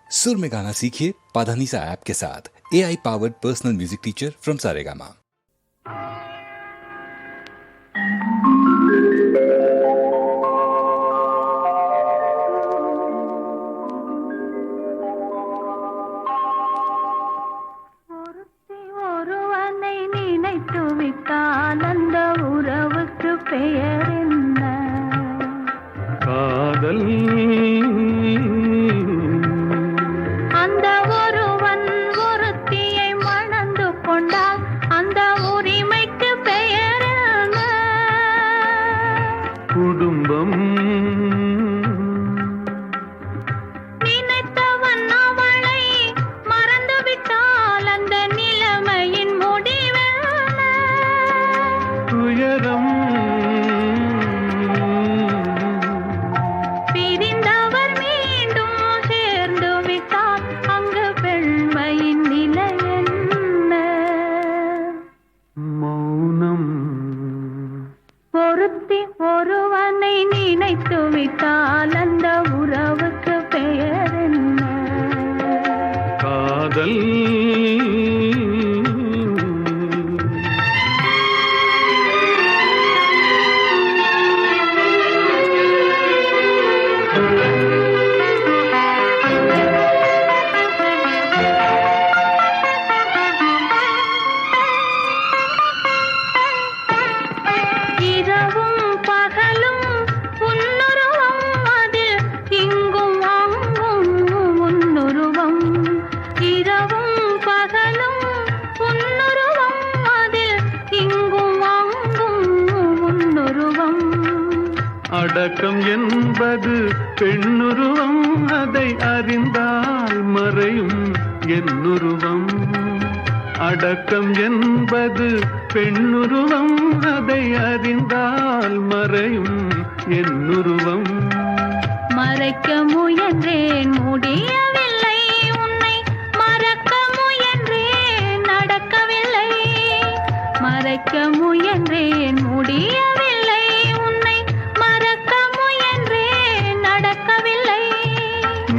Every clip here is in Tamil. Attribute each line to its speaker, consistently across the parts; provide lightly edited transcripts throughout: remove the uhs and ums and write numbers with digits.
Speaker 1: सुर में गाना सीखिए पाधानीसा ऐप के साथ। AI powered personal music teacher from Saregama.
Speaker 2: காதல்
Speaker 3: அந்த ஒருவன் ஒருத்தியை மணந்து கொண்டால் அந்த உரிமைக்கு பெயர் என்ன?
Speaker 2: குடும்பம்.
Speaker 3: நினைத்தவன் அவளை மறந்துவிட்டால் அந்த நிலைமையின் முடிவென்ன?
Speaker 2: துயரம்.
Speaker 3: பிரிந்தவர் மீண்டும் சேர்ந்து விட்டால் அங்கு பெண்மையின் நிலை என்ன?
Speaker 2: மௌனம்.
Speaker 3: ஒருத்தி ஒருவனை நினைத்து விட்டால் அந்த உறவுக்கு பெயர் என்ன?
Speaker 2: காதல்.
Speaker 3: இரவும் பகலும் உன்னுருவம், அதில் இங்கும் அங்கும் உன்னுருவம். இரவும் பகலும் உன்னுருவம், அதில் இங்கும் அங்கும் உன்னுருவம்.
Speaker 2: அடக்கம் என்பது பெண்ணுருவம், அதை அறிந்தால் மறையும் என்னுருவம். அடக்கம் என்பது பெண்ணுருவம், அதை அறிந்தால் மறையும் என்னுருவம்.
Speaker 3: மறைக்க முயன்றேன் முடியவில்லை, உன்னை மறக்க முயன்றேன் நடக்கவில்லை. மறைக்க முயன்றேன் முடியவில்லை, உன்னை மறக்க முயன்றேன் நடக்கவில்லை.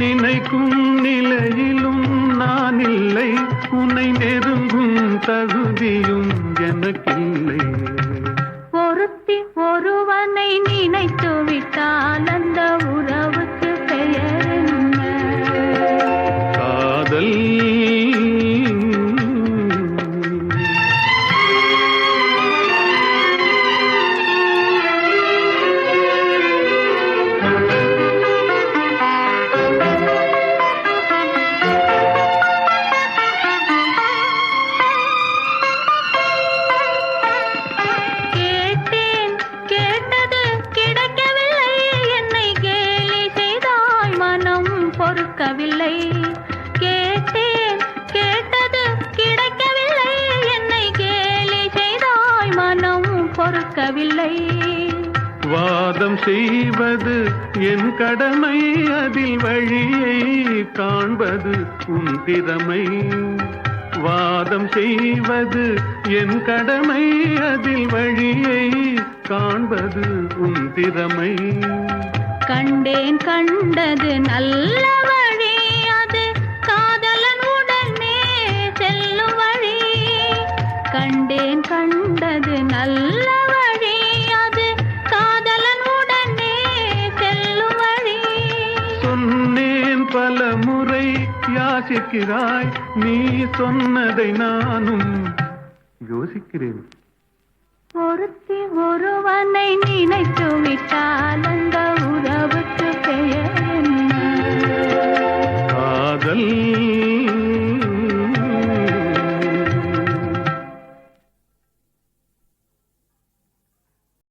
Speaker 2: நினைக்கும் நிலையிலும் நான் இல்லை, உன்னை நெருங்கும் தகுதியும் எனக்கில்லை.
Speaker 3: ஒருத்தி ஒருவனை நினைத்து விட்டால் அந்த உறவுக்கு பெயர் என்ன?
Speaker 2: காதல்.
Speaker 3: கேட்டேன் கேட்டது கிடைக்கவில்லை, என்னை கேலி செய்தாய் மனம் பொறுக்கவில்லை. கேட்டேன் கேட்டது கிடைக்கவில்லை, என்னை கேலி செய்தாய் மனம் பொறுக்கவில்லை.
Speaker 2: வாதம் செய்வது என் கடமை, அதில் வழியை காண்பது உன் திறமை. வாதம் செய்வது என் கடமை, அதில் வழியை காண்பது உன் திறமை.
Speaker 3: கண்டேன் கண்டது நல்ல வழி, அது காதலன் உடனே செல்லும் வழி. கண்டேன் கண்டது நல்ல வழி, அது காதலன் உடனே செல்லும் வழி.
Speaker 2: சொன்னேன் பல முறை யாசிக்கிறாய், நீ சொன்னதை நானும் யோசிக்கிறேன்.
Speaker 3: ஒருத்தி ஒருவனை நினைத்து விட்டால் அந்த